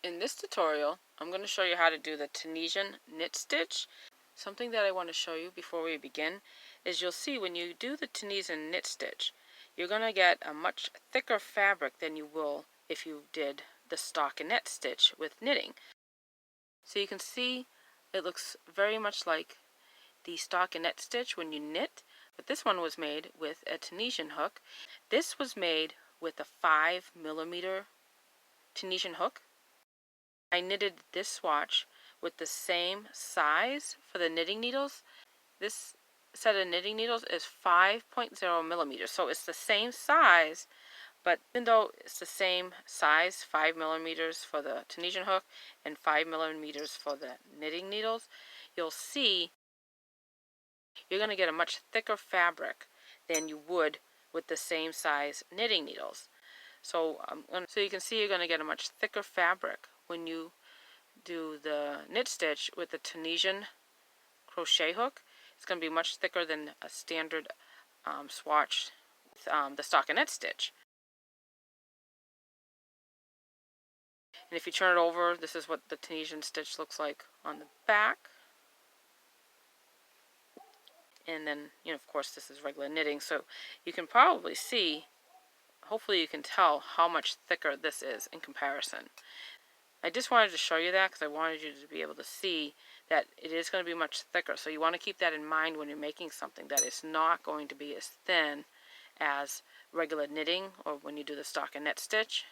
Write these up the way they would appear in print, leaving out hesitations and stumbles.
In this tutorial, I'm going to show you how to do the Tunisian Knit Stitch. Something that I want to show you before we begin is you'll see when you do the Tunisian Knit Stitch, you're going to get a much thicker fabric than you will if you did the stockinette stitch with knitting. So you can see it looks very much like the stockinette stitch when you knit, but this one was made with a Tunisian hook. This was made with a 5mm Tunisian hook. I knitted this swatch with the same size for the knitting needles. This set of knitting needles is 5.0mm, so it's the same size, but even though it's the same size, 5mm for the Tunisian hook and 5mm for the knitting needles, you'll see you're going to get a much thicker fabric than you would with the same size knitting needles. So you can see you're going to get a much thicker fabric when you do the knit stitch with the Tunisian crochet hook. It's going to be much thicker than a standard swatch with the stockinette stitch. And if you turn it over, this is what the Tunisian stitch looks like on the back. And then, of course, this is regular knitting, so you can probably see, hopefully you can tell how much thicker this is in comparison. I just wanted to show you that because I wanted you to be able to see that it is going to be much thicker. So you want to keep that in mind when you're making something, that it's not going to be as thin as regular knitting or when you do the stockinette stitch.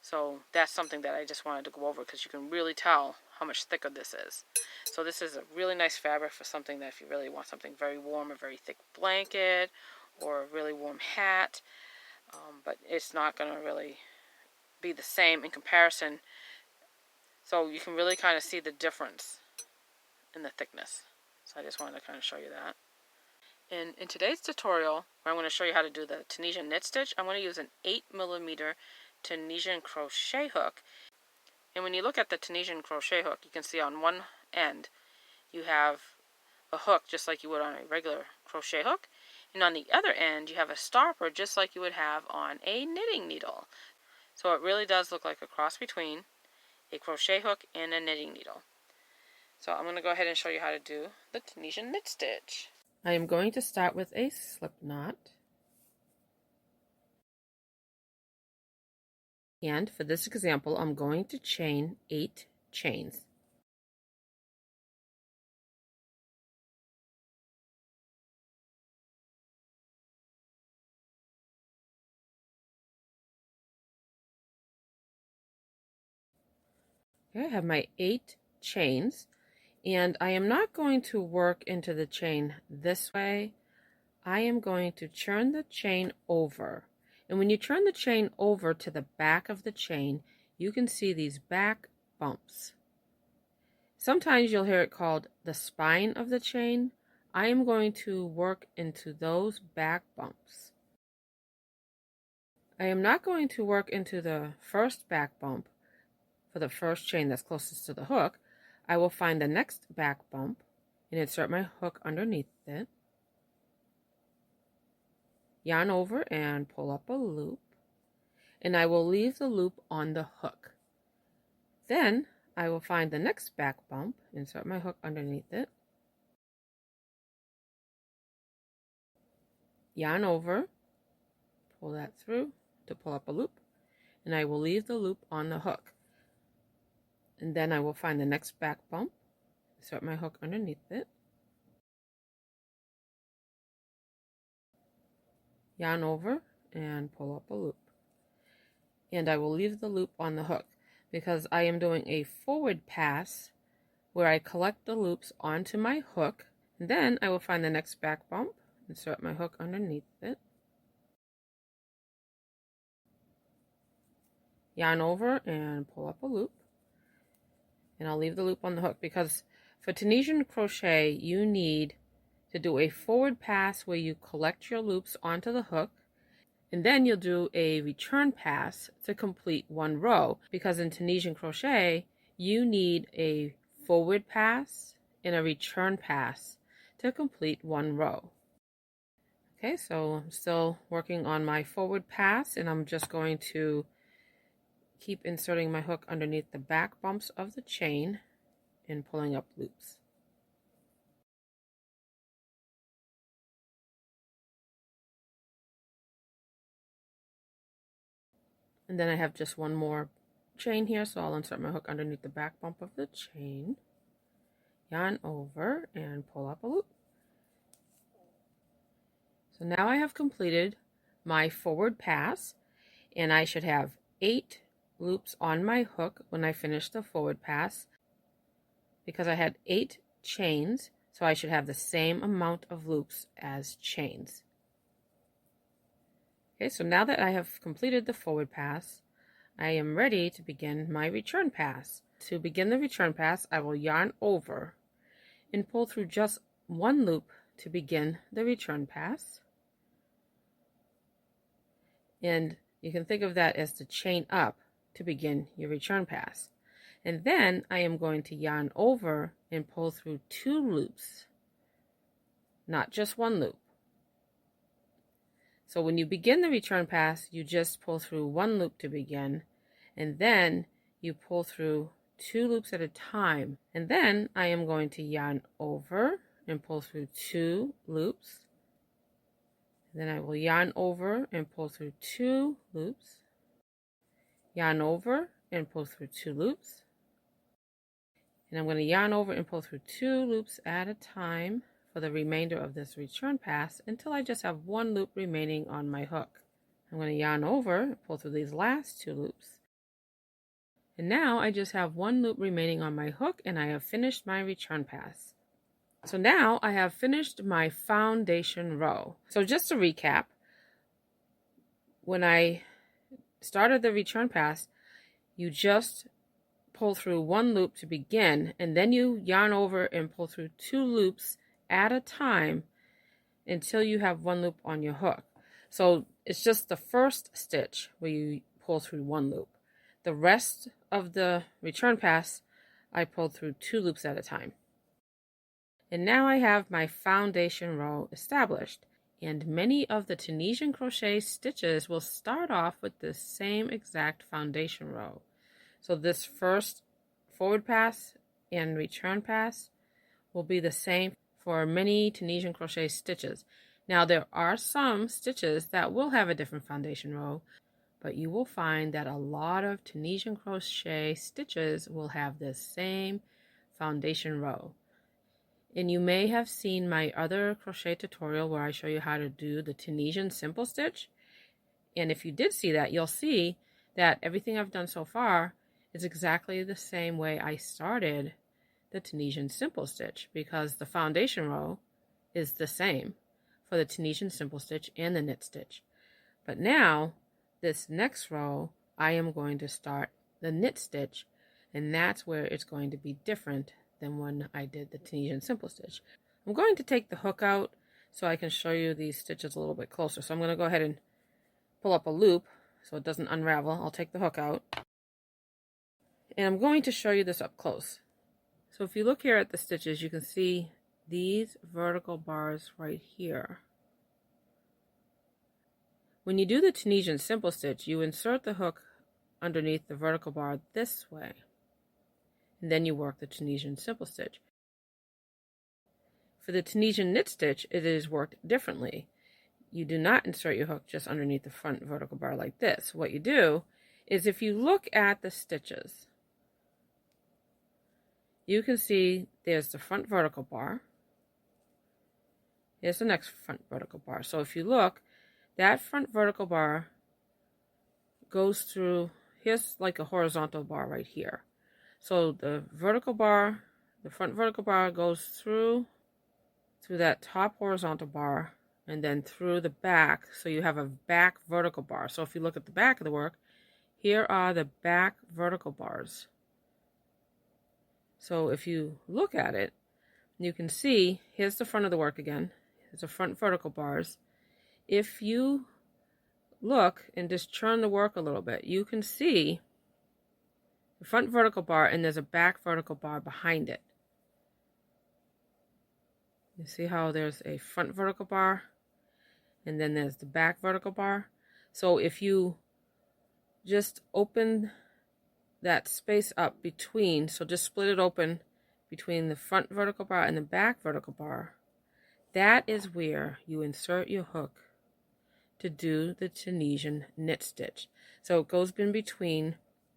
So that's something that I just wanted to go over because you can really tell how much thicker this is. So this is a really nice fabric for something that if you really want something very warm, a very thick blanket or a really warm hat. But it's not going to really be the same in comparison. So you can really kind of see the difference in the thickness. So I just wanted to kind of show you that. And in today's tutorial, where I'm going to show you how to do the Tunisian knit stitch, I'm going to use an 8mm Tunisian crochet hook. And when you look at the Tunisian crochet hook, you can see on one end you have a hook just like you would on a regular crochet hook. And on the other end you have a stopper just like you would have on a knitting needle. So it really does look like a cross between a crochet hook and a knitting needle. So I'm going to go ahead and show you how to do the Tunisian knit stitch. I am going to start with a slip knot. And for this example, I'm going to chain 8 chains. Okay, I have my 8 chains, and I am not going to work into the chain this way. I am going to turn the chain over. And when you turn the chain over to the back of the chain, you can see these back bumps. Sometimes you'll hear it called the spine of the chain. I am going to work into those back bumps. I am not going to work into the first back bump for the first chain that's closest to the hook. I will find the next back bump and insert my hook underneath it. Yarn over and pull up a loop, and I will leave the loop on the hook. Then I will find the next back bump, insert my hook underneath it, yarn over, pull that through to pull up a loop, and I will leave the loop on the hook. And then I will find the next back bump, insert my hook underneath it, yarn over and pull up a loop. And I will leave the loop on the hook because I am doing a forward pass where I collect the loops onto my hook, and then I will find the next back bump, insert my hook underneath it, yarn over and pull up a loop, and I'll leave the loop on the hook because for Tunisian crochet you need to do a forward pass where you collect your loops onto the hook, and then you'll do a return pass to complete one row, because in Tunisian crochet you need a forward pass and a return pass to complete one row. Okay, so I'm still working on my forward pass, and I'm just going to keep inserting my hook underneath the back bumps of the chain and pulling up loops. And then I have just one more chain here, so I'll insert my hook underneath the back bump of the chain, yarn over, and pull up a loop. So now I have completed my forward pass, and I should have 8 loops on my hook when I finish the forward pass, because I had 8 chains, so I should have the same amount of loops as chains. Okay, so now that I have completed the forward pass, I am ready to begin my return pass. To begin the return pass, I will yarn over and pull through just one loop to begin the return pass. And you can think of that as the chain up to begin your return pass. And then I am going to yarn over and pull through 2 loops, not just one loop. So when you begin the return pass, you just pull through 1 loop to begin, and then you pull through 2 loops at a time. And then I am going to yarn over and pull through 2 loops. Then I will yarn over and pull through 2 loops, yarn over and pull through 2 loops, and I'm going to yarn over and pull through 2 loops at a time for the remainder of this return pass until I just have 1 loop remaining on my hook. I'm going to yarn over, pull through these last 2 loops, and now I just have 1 loop remaining on my hook, and I have finished my return pass. So now I have finished my foundation row. So just to recap, when I started the return pass, you just pull through 1 loop to begin, and then you yarn over and pull through 2 loops at a time until you have 1 loop on your hook. So it's just the first stitch where you pull through 1 loop. The rest of the return pass, I pulled through 2 loops at a time. And now I have my foundation row established, and many of the Tunisian crochet stitches will start off with the same exact foundation row. So this first forward pass and return pass will be the same for many Tunisian crochet stitches. Now there are some stitches that will have a different foundation row, but you will find that a lot of Tunisian crochet stitches will have the same foundation row. And you may have seen my other crochet tutorial where I show you how to do the Tunisian simple stitch. And if you did see that, you'll see that everything I've done so far is exactly the same way I started the Tunisian simple stitch, because the foundation row is the same for the Tunisian simple stitch and the knit stitch. But now, this next row, I am going to start the knit stitch, and that's where it's going to be different than when I did the Tunisian simple stitch. I'm going to take the hook out so I can show you these stitches a little bit closer. So I'm going to go ahead and pull up a loop so it doesn't unravel. I'll take the hook out, and I'm going to show you this up close. So if you look here at the stitches, you can see these vertical bars right here. When you do the Tunisian simple stitch, you insert the hook underneath the vertical bar this way, and then you work the Tunisian simple stitch. For the Tunisian knit stitch, it is worked differently. You do not insert your hook just underneath the front vertical bar like this. What you do is, if you look at the stitches, you can see there's the front vertical bar. Here's the next front vertical bar. So if you look, that front vertical bar goes through, here's like a horizontal bar right here. So the vertical bar, the front vertical bar goes through that top horizontal bar and then through the back. So you have a back vertical bar. So if you look at the back of the work, here are the back vertical bars. So if you look at it, you can see, here's the front of the work again. Here's the front vertical bars. If you look and just turn the work a little bit, you can see the front vertical bar, and there's a back vertical bar behind it. You see how there's a front vertical bar, and then there's the back vertical bar. So if you just open that space up between, so just split it open between the front vertical bar and the back vertical bar. That is where you insert your hook to do the Tunisian knit stitch. So it goes in between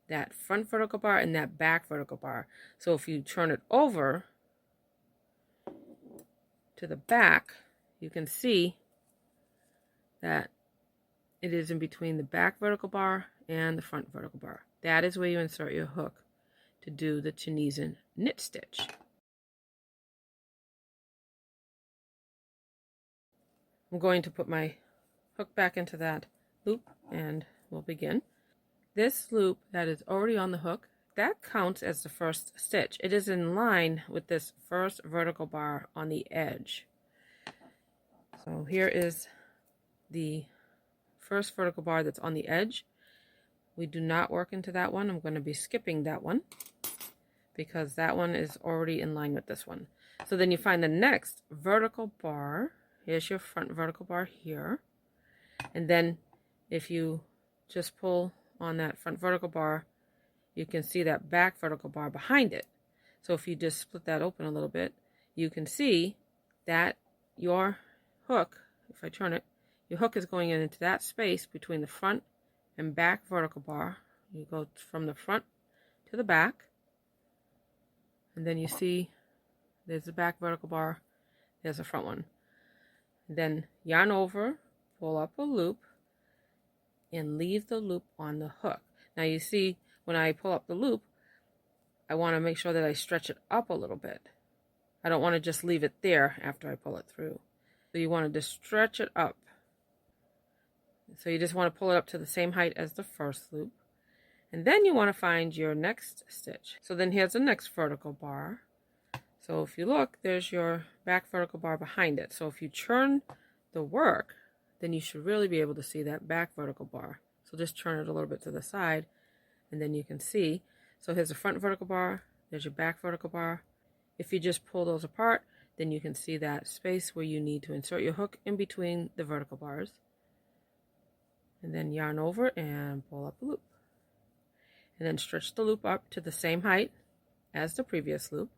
that front vertical bar and that back vertical bar. So if you turn it over to the back, you can see that it is in between the back vertical bar and the front vertical bar. That is where you insert your hook to do the Tunisian knit stitch. I'm going to put my hook back into that loop and we'll begin. This loop that is already on the hook, that counts as the first stitch. It is in line with this first vertical bar on the edge. So here is the first vertical bar that's on the edge. We do not work into that one. I'm going to be skipping that one because that one is already in line with this one. So then you find the next vertical bar. Here's your front vertical bar here. And then if you just pull on that front vertical bar, you can see that back vertical bar behind it. So if you just split that open a little bit, you can see that your hook, if I turn it, your hook is going into that space between the front and back vertical bar. You go from the front to the back, and then you see there's the back vertical bar, there's the front one. Then yarn over, pull up a loop, and leave the loop on the hook. Now you see when I pull up the loop, I want to make sure that I stretch it up a little bit. I don't want to just leave it there after I pull it through. So you want to just stretch it up. So you just want to pull it up to the same height as the first loop. And then you want to find your next stitch. So then here's the next vertical bar. So if you look, there's your back vertical bar behind it. So if you turn the work, then you should really be able to see that back vertical bar. So just turn it a little bit to the side, and then you can see. So here's the front vertical bar, there's your back vertical bar. If you just pull those apart, then you can see that space where you need to insert your hook in between the vertical bars. And then yarn over and pull up a loop. And then stretch the loop up to the same height as the previous loop.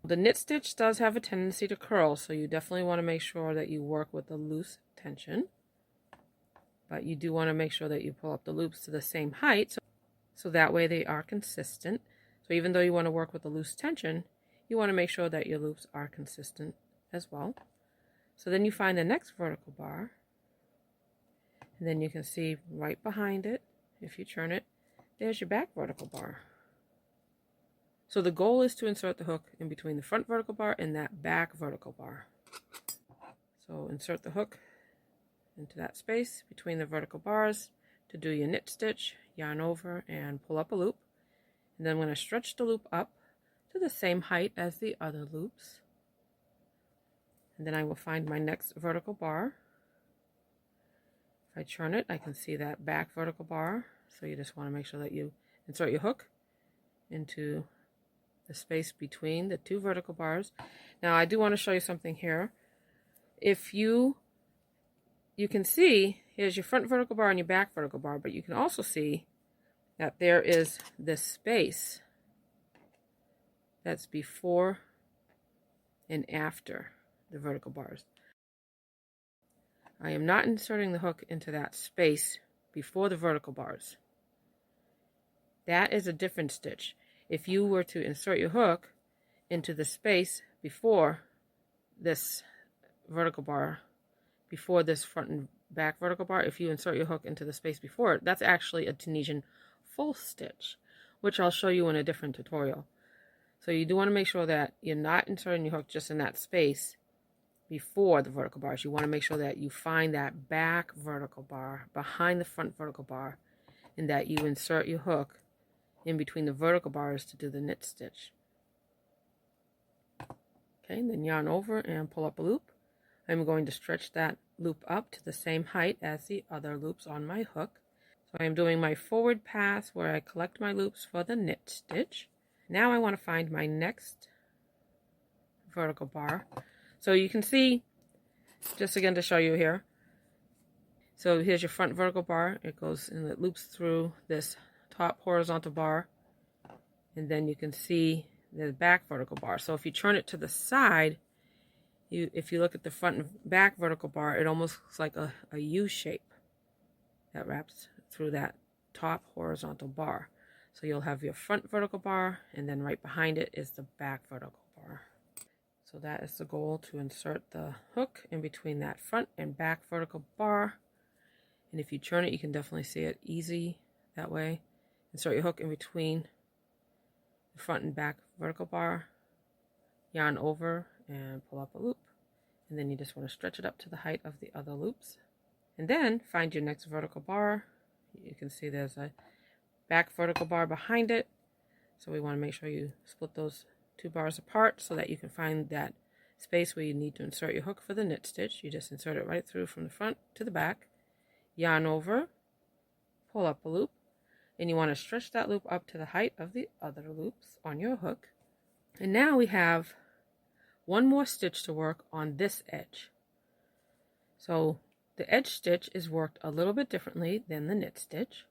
The knit stitch does have a tendency to curl, so you definitely want to make sure that you work with a loose tension. But you do want to make sure that you pull up the loops to the same height, so that way they are consistent. So even though you want to work with a loose tension, you want to make sure that your loops are consistent as well. So then you find the next vertical bar, and then you can see right behind it, if you turn it, there's your back vertical bar. So the goal is to insert the hook in between the front vertical bar and that back vertical bar. So insert the hook into that space between the vertical bars to do your knit stitch, yarn over and pull up a loop. And then I'm going to stretch the loop up to the same height as the other loops. And then I will find my next vertical bar. If I turn it, I can see that back vertical bar. So you just want to make sure that you insert your hook into the space between the two vertical bars. Now I do want to show you something here. If you can see, here's your front vertical bar and your back vertical bar, but you can also see that there is this space that's before and after the vertical bars. I am not inserting the hook into that space before the vertical bars. That is a different stitch. If you were to insert your hook into the space before this vertical bar, before this front and back vertical bar, if you insert your hook into the space before it, that's actually a Tunisian full stitch, which I'll show you in a different tutorial. So you do want to make sure that you're not inserting your hook just in that space before the vertical bars. You want to make sure that you find that back vertical bar behind the front vertical bar, and that you insert your hook in between the vertical bars to do the knit stitch. Okay, and then yarn over and pull up a loop. I'm going to stretch that loop up to the same height as the other loops on my hook. So I am doing my forward pass where I collect my loops for the knit stitch. Now I want to find my next vertical bar. So you can see, just again to show you here, so here's your front vertical bar. It goes and it loops through this top horizontal bar and then you can see the back vertical bar. So if you turn it to the side, if you look at the front and back vertical bar, it almost looks like a U shape that wraps through that top horizontal bar. So you'll have your front vertical bar, and then right behind it is the back vertical bar. So that is the goal, to insert the hook in between that front and back vertical bar. And if you turn it, you can definitely see it easy that way. Insert your hook in between the front and back vertical bar, yarn over and pull up a loop. And then you just want to stretch it up to the height of the other loops. And then find your next vertical bar. You can see there's a back vertical bar behind it. So we want to make sure you split those two bars apart so that you can find that space where you need to insert your hook for the knit stitch. You just insert it right through from the front to the back, yarn over, pull up a loop, and you want to stretch that loop up to the height of the other loops on your hook. And now we have one more stitch to work on this edge. So the edge stitch is worked a little bit differently than the knit stitch.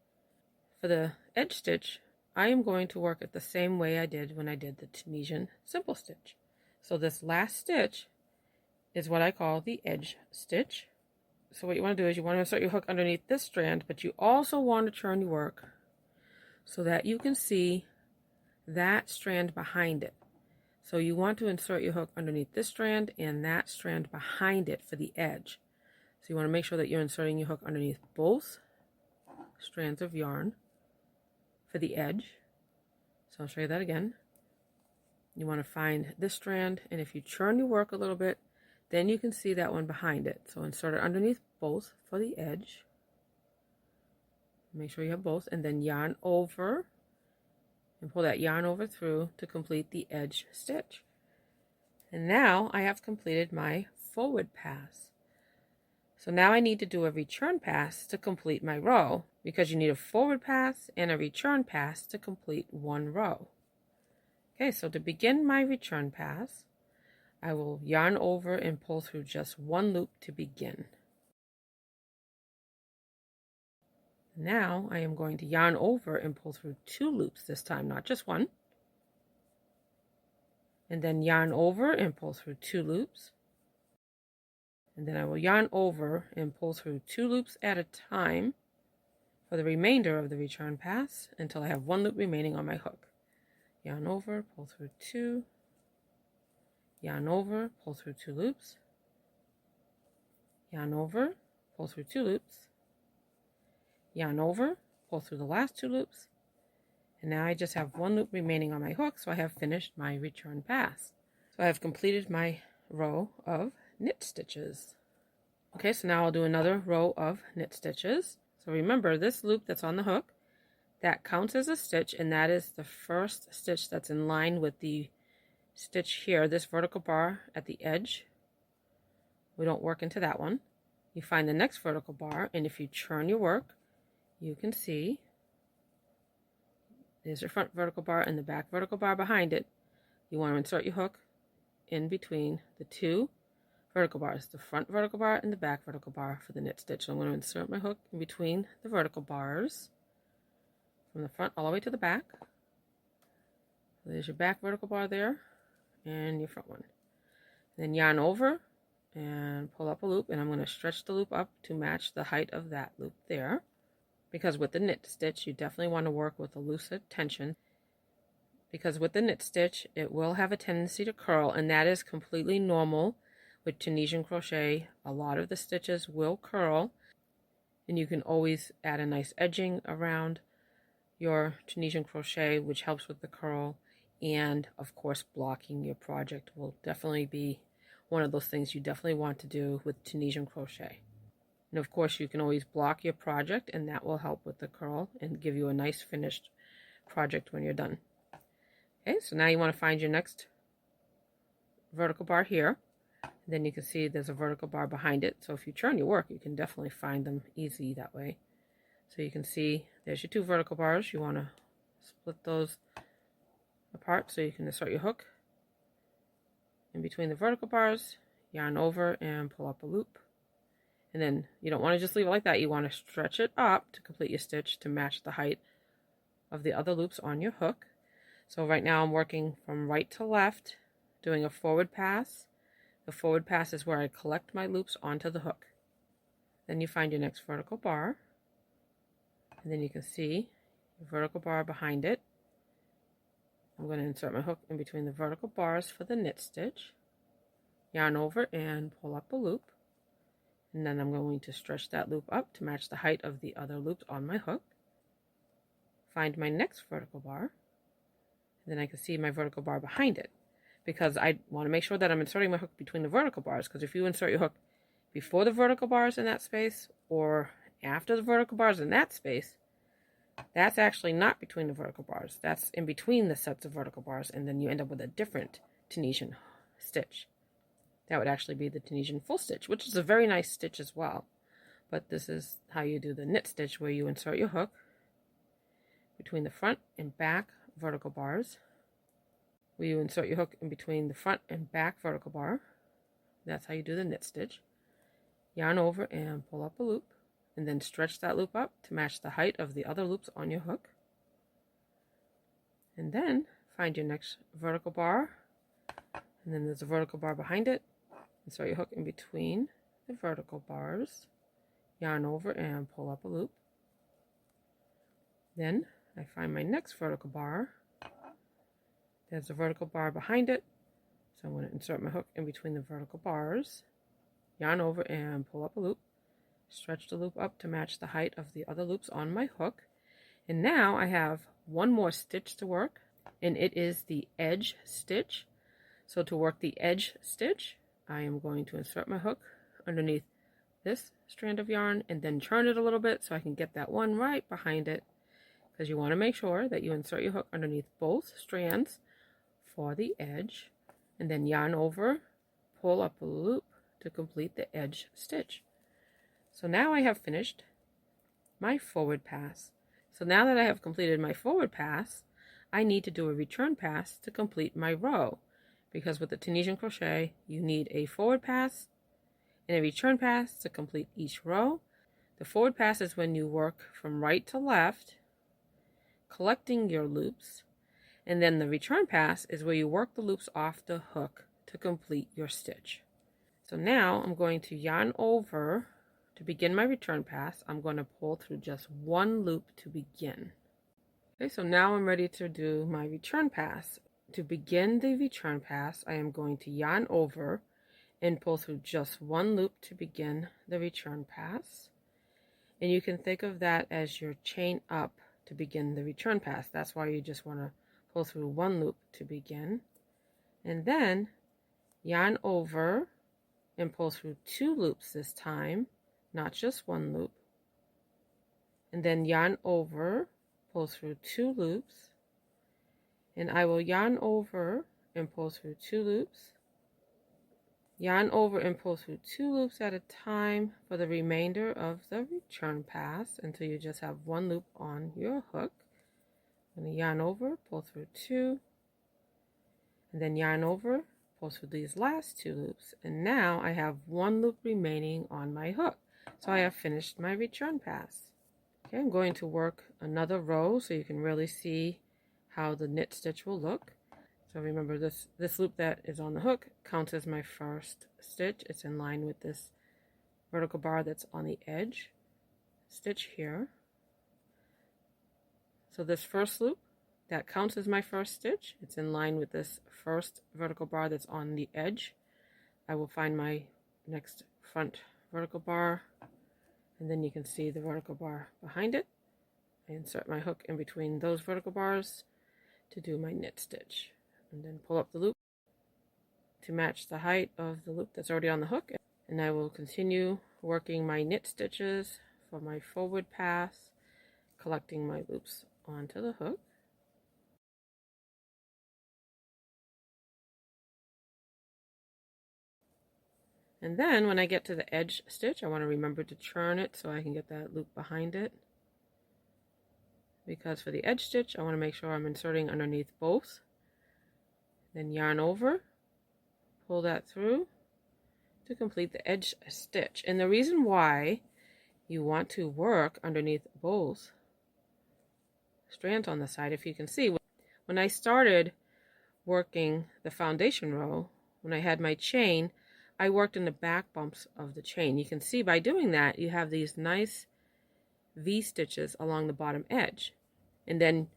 For the edge stitch, I am going to work it the same way I did when I did the Tunisian simple stitch. So this last stitch is what I call the edge stitch. So what you want to do is you want to insert your hook underneath this strand, but you also want to turn your work so that you can see that strand behind it. So you want to insert your hook underneath this strand and that strand behind it for the edge. So you want to make sure that you're inserting your hook underneath both strands of yarn for the edge. So I'll show you that again. You want to find this strand, and if you churn your work a little bit, then you can see that one behind it. So insert it underneath both for the edge. Make sure you have both, and then yarn over and pull that yarn over through to complete the edge stitch. And now I have completed my forward pass. So now I need to do a return pass to complete my row, because you need a forward pass and a return pass to complete one row. Okay, so to begin my return pass, I will yarn over and pull through just one loop to begin. Now I am going to yarn over and pull through two loops this time, not just one. And then yarn over and pull through two loops. And then I will yarn over and pull through two loops at a time for the remainder of the return pass until I have one loop remaining on my hook. Yarn over, pull through two, yarn over, pull through two loops, yarn over, pull through two loops, yarn over, pull through the last two loops, and now I just have one loop remaining on my hook, so I have finished my return pass. So I have completed my row of knit stitches. Okay, so now I'll do another row of knit stitches. So remember, this loop that's on the hook, that counts as a stitch, and that is the first stitch that's in line with the stitch here, this vertical bar at the edge. We don't work into that one. You find the next vertical bar, and if you churn your work, you can see there's your front vertical bar and the back vertical bar behind it. You want to insert your hook in between the two vertical bars, the front vertical bar and the back vertical bar for the knit stitch. So I'm going to insert my hook in between the vertical bars from the front all the way to the back. So there's your back vertical bar there and your front one. Then yarn over and pull up a loop, and I'm going to stretch the loop up to match the height of that loop there, because with the knit stitch you definitely want to work with a looser tension, because with the knit stitch it will have a tendency to curl, and that is completely normal. With Tunisian crochet, a lot of the stitches will curl, and you can always add a nice edging around your Tunisian crochet, which helps with the curl. And of course, blocking your project will definitely be one of those things you definitely want to do with Tunisian crochet. And of course, you can always block your project, and that will help with the curl and give you a nice finished project when you're done. Okay, so now you want to find your next vertical bar here. Then you can see there's a vertical bar behind it. So if you churn your work, you can definitely find them easy that way. So you can see there's your two vertical bars. You want to split those apart so you can insert your hook in between the vertical bars, yarn over and pull up a loop. And then you don't want to just leave it like that. You want to stretch it up to complete your stitch to match the height of the other loops on your hook. So right now I'm working from right to left, doing a forward pass. The forward pass is where I collect my loops onto the hook. Then you find your next vertical bar, and then you can see the vertical bar behind it. I'm going to insert my hook in between the vertical bars for the knit stitch, yarn over and pull up a loop, and then I'm going to stretch that loop up to match the height of the other loops on my hook. Find my next vertical bar, and then I can see my vertical bar behind it, because I want to make sure that I'm inserting my hook between the vertical bars, because if you insert your hook before the vertical bars in that space or after the vertical bars in that space, that's actually not between the vertical bars. That's in between the sets of vertical bars, and then you end up with a different Tunisian stitch. That would actually be the Tunisian full stitch, which is a very nice stitch as well. But this is how you do the knit stitch, where you insert your hook between the front and back vertical bars, where you insert your hook in between the front and back vertical bar. That's how you do the knit stitch. Yarn over and pull up a loop, and then stretch that loop up to match the height of the other loops on your hook. And then find your next vertical bar, and then there's a vertical bar behind it. Insert your hook in between the vertical bars, yarn over and pull up a loop. Then I find my next vertical bar. There's a vertical bar behind it, so I'm going to insert my hook in between the vertical bars, yarn over and pull up a loop, stretch the loop up to match the height of the other loops on my hook. And now I have one more stitch to work, and it is the edge stitch. So to work the edge stitch, I am going to insert my hook underneath this strand of yarn and then turn it a little bit so I can get that one right behind it, because you want to make sure that you insert your hook underneath both strands for the edge, and then yarn over, pull up a loop to complete the edge stitch. So now I have finished my forward pass. So now that I have completed my forward pass, I need to do a return pass to complete my row, because with the Tunisian crochet you need a forward pass and a return pass to complete each row. The forward pass is when you work from right to left, collecting your loops, and then the return pass is where you work the loops off the hook to complete your stitch. So now I'm going to yarn over. To begin my return pass, I'm going to pull through just one loop to begin. Okay, so now I'm ready to do my return pass. To begin the return pass, I am going to yarn over and pull through just one loop to begin the return pass. And you can think of that as your chain up to begin the return pass. That's why you just want to pull through one loop to begin. And then yarn over and pull through two loops this time, not just one loop. And then yarn over, pull through two loops, and I will yarn over and pull through two loops, yarn over and pull through two loops at a time for the remainder of the return pass until you just have one loop on your hook. I'm going to yarn over, pull through two, and then yarn over, pull through these last two loops, and now I have one loop remaining on my hook. So I have finished my return pass. Okay, I'm going to work another row so you can really see how the knit stitch will look. So remember, this loop that is on the hook counts as my first stitch. It's in line with this vertical bar that's on the edge stitch here. So this first loop, that counts as my first stitch. It's in line with this first vertical bar that's on the edge. I will find my next front vertical bar, and then you can see the vertical bar behind it. I insert my hook in between those vertical bars to do my knit stitch, and then pull up the loop to match the height of the loop that's already on the hook. And I will continue working my knit stitches for my forward pass, collecting my loops onto the hook. And then when I get to the edge stitch, I want to remember to turn it so I can get that loop behind it. Because for the edge stitch, I want to make sure I'm inserting underneath both. Then yarn over, pull that through to complete the edge stitch. And the reason why you want to work underneath both strands on the side, if you can see, when I started working the foundation row, when I had my chain, I worked in the back bumps of the chain. You can see by doing that, you have these nice V stitches along the bottom edge. And then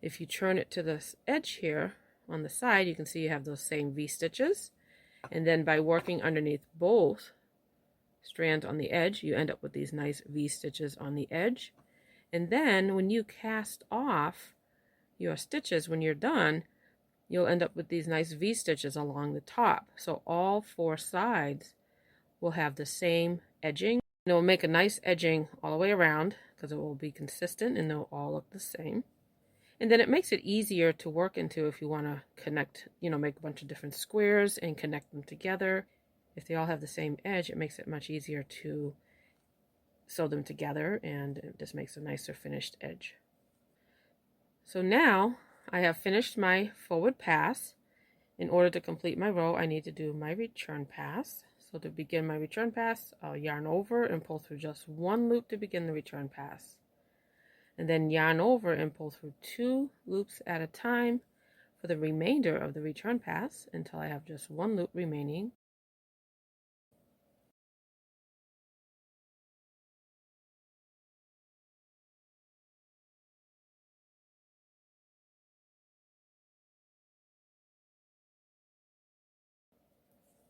if you turn it to the edge here on the side, you can see you have those same V stitches. And then by working underneath both strands on the edge, you end up with these nice V stitches on the edge. And then when you cast off your stitches, when you're done, you'll end up with these nice V stitches along the top. So all four sides will have the same edging. And it will make a nice edging all the way around because it will be consistent and they'll all look the same. And then it makes it easier to work into if you want to connect, make a bunch of different squares and connect them together. If they all have the same edge, it makes it much easier to sew them together, and it just makes a nicer finished edge. So now I have finished my forward pass. In order to complete my row, I need to do my return pass. So to begin my return pass, I'll yarn over and pull through just one loop to begin the return pass. And then yarn over and pull through 2 loops at a time for the remainder of the return pass until I have just 1 loop remaining.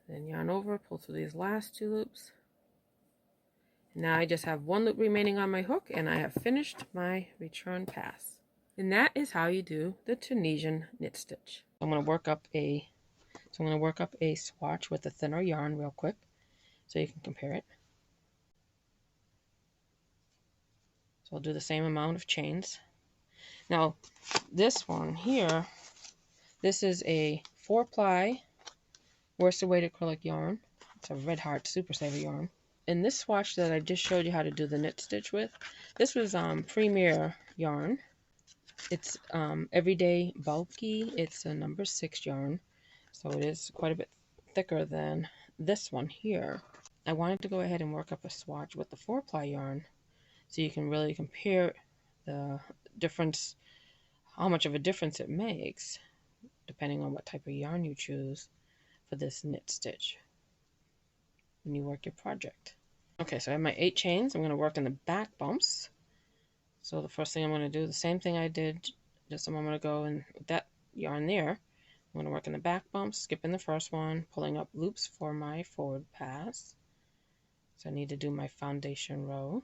Then yarn over, pull through these last 2 loops. Now I just have 1 loop remaining on my hook and I have finished my return pass. And that is how you do the Tunisian knit stitch. I'm going to work up a swatch with a thinner yarn real quick so you can compare it. So I'll do the same amount of chains. Now this one here, this is a 4-ply worsted weight acrylic yarn. It's a Red Heart Super Saver yarn. And this swatch that I just showed you how to do the knit stitch with, this was Premier yarn. It's everyday bulky. It's a number 6 yarn, so it is quite a bit thicker than this one here. I wanted to go ahead and work up a swatch with the 4-ply yarn so you can really compare the difference, how much of a difference it makes depending on what type of yarn you choose for this knit stitch when you work your project. Okay, so I have my 8 chains. I'm going to work in the back bumps. So the first thing I'm going to do, the same thing I did just a moment ago, and with that yarn there, I'm going to work in the back bumps, skipping the first one, pulling up loops for my forward pass. So I need to do my foundation row.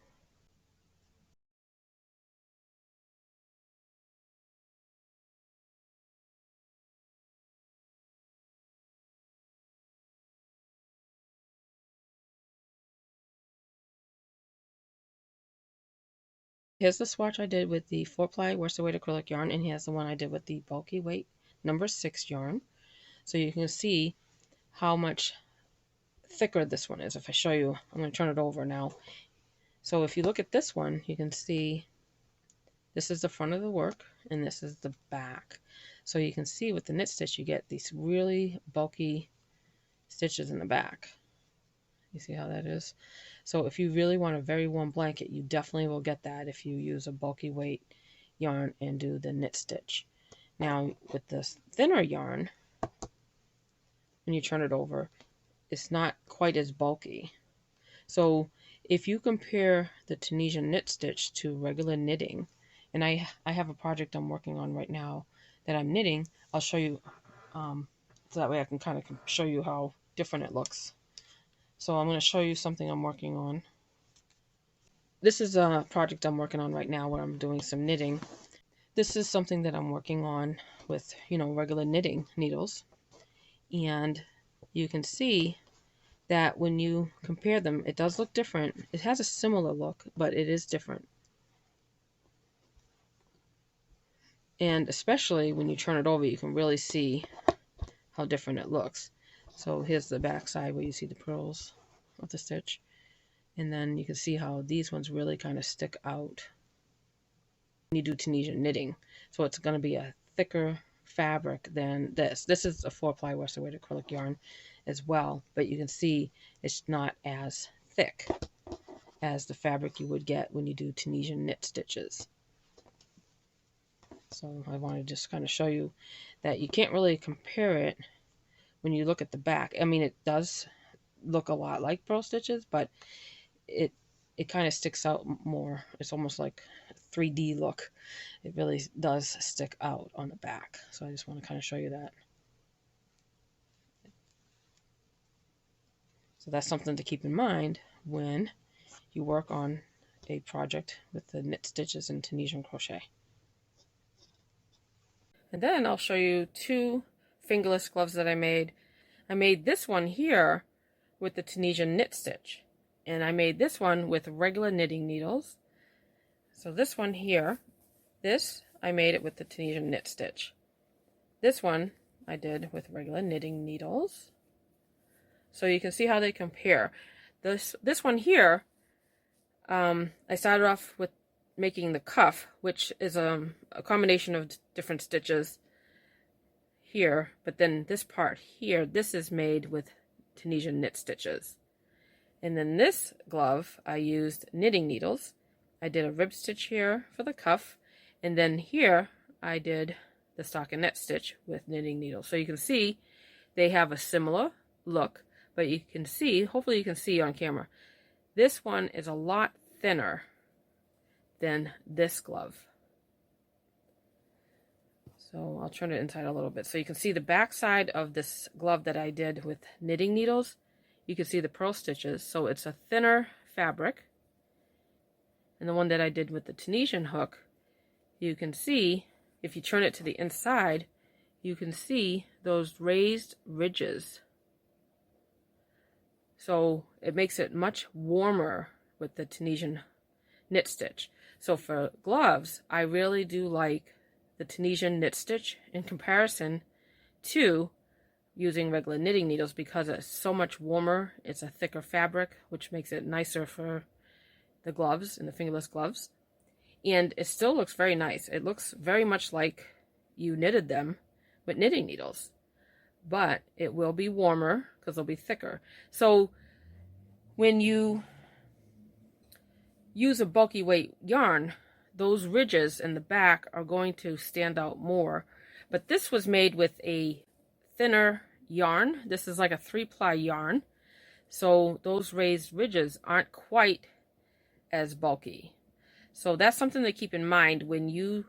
Here's the swatch I did with the 4-ply worsted weight acrylic yarn, and here's the one I did with the bulky weight number 6 yarn. So you can see how much thicker this one is. If I show you, I'm going to turn it over now. So if you look at this one, you can see this is the front of the work and this is the back. So you can see with the knit stitch you get these really bulky stitches in the back. You see how that is? So if you really want a very warm blanket, you definitely will get that if you use a bulky weight yarn and do the knit stitch. Now with this thinner yarn, when you turn it over, it's not quite as bulky. So if you compare the Tunisian knit stitch to regular knitting, and I have a project I'm working on right now that I'm knitting, I'll show you, so that way I can kind of show you how different it looks. So I'm going to show you something I'm working on. This is a project I'm working on right now where I'm doing some knitting. This is something that I'm working on with, regular knitting needles. And you can see that when you compare them, it does look different. It has a similar look, but it is different. And especially when you turn it over, you can really see how different it looks. So here's the back side where you see the purls of the stitch. And then you can see how these ones really kind of stick out when you do Tunisian knitting. So it's going to be a thicker fabric than this. This is a 4-ply worsted weight acrylic yarn as well, but you can see it's not as thick as the fabric you would get when you do Tunisian knit stitches. So I want to just kind of show you that you can't really compare it when you look at the back. I mean, it does look a lot like pearl stitches, but it kind of sticks out more. It's almost like a 3D look. It really does stick out on the back. So I just want to kind of show you that. So that's something to keep in mind when you work on a project with the knit stitches and Tunisian crochet. And then I'll show you two fingerless gloves that I made. I made this one here with the Tunisian Knit Stitch, and I made this one with regular knitting needles. So this one here, this I made it with the Tunisian Knit Stitch. This one I did with regular knitting needles. So you can see how they compare. This one here, I started off with making the cuff, which is a combination of different stitches here, but then this part here, this is made with Tunisian knit stitches. And then this glove, I used knitting needles. I did a rib stitch here for the cuff, and then here I did the stockinette stitch with knitting needles. So you can see they have a similar look, but you can see, hopefully you can see on camera, this one is a lot thinner than this glove. So I'll turn it inside a little bit so you can see the back side of this glove that I did with knitting needles. You can see the pearl stitches, so it's a thinner fabric. And the one that I did with the Tunisian hook, you can see, if you turn it to the inside, you can see those raised ridges. So it makes it much warmer with the Tunisian knit stitch. So for gloves, I really do like the Tunisian knit stitch in comparison to using regular knitting needles because it's so much warmer. It's a thicker fabric, which makes it nicer for the gloves and the fingerless gloves. And it still looks very nice. It looks very much like you knitted them with knitting needles, but it will be warmer because they'll be thicker. So when you use a bulky weight yarn, those ridges in the back are going to stand out more. But this was made with a thinner yarn. This is like a 3-ply yarn. So those raised ridges aren't quite as bulky. So that's something to keep in mind when you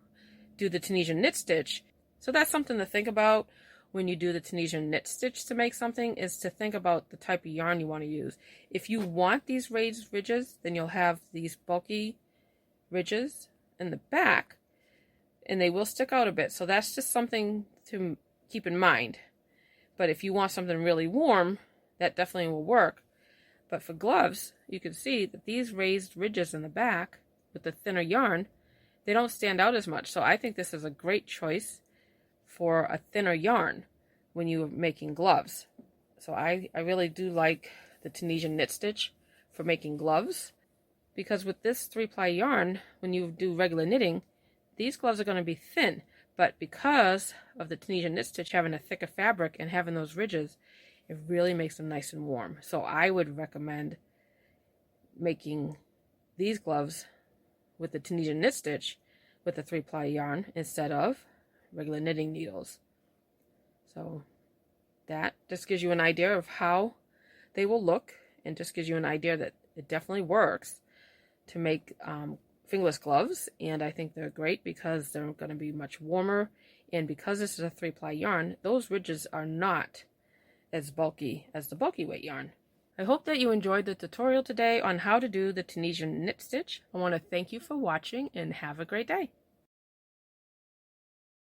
do the Tunisian knit stitch. So that's something to think about when you do the Tunisian knit stitch to make something, is to think about the type of yarn you want to use. If you want these raised ridges, then you'll have these bulky ridges in the back, and they will stick out a bit. So that's just something to keep in mind. But if you want something really warm, that definitely will work. But for gloves, you can see that these raised ridges in the back with the thinner yarn, they don't stand out as much. So I think this is a great choice for a thinner yarn when you're making gloves. So I really do like the Tunisian knit stitch for making gloves, because with this 3-ply yarn, when you do regular knitting, these gloves are going to be thin. But because of the Tunisian knit stitch having a thicker fabric and having those ridges, it really makes them nice and warm. So I would recommend making these gloves with the Tunisian knit stitch with a 3-ply yarn instead of regular knitting needles. So that just gives you an idea of how they will look, and just gives you an idea that it definitely works to make fingerless gloves. And I think they're great because they're going to be much warmer, and because this is a 3-ply yarn, those ridges are not as bulky as the bulky weight yarn. I hope that you enjoyed the tutorial today on how to do the Tunisian knit stitch. I want to thank you for watching and have a great day.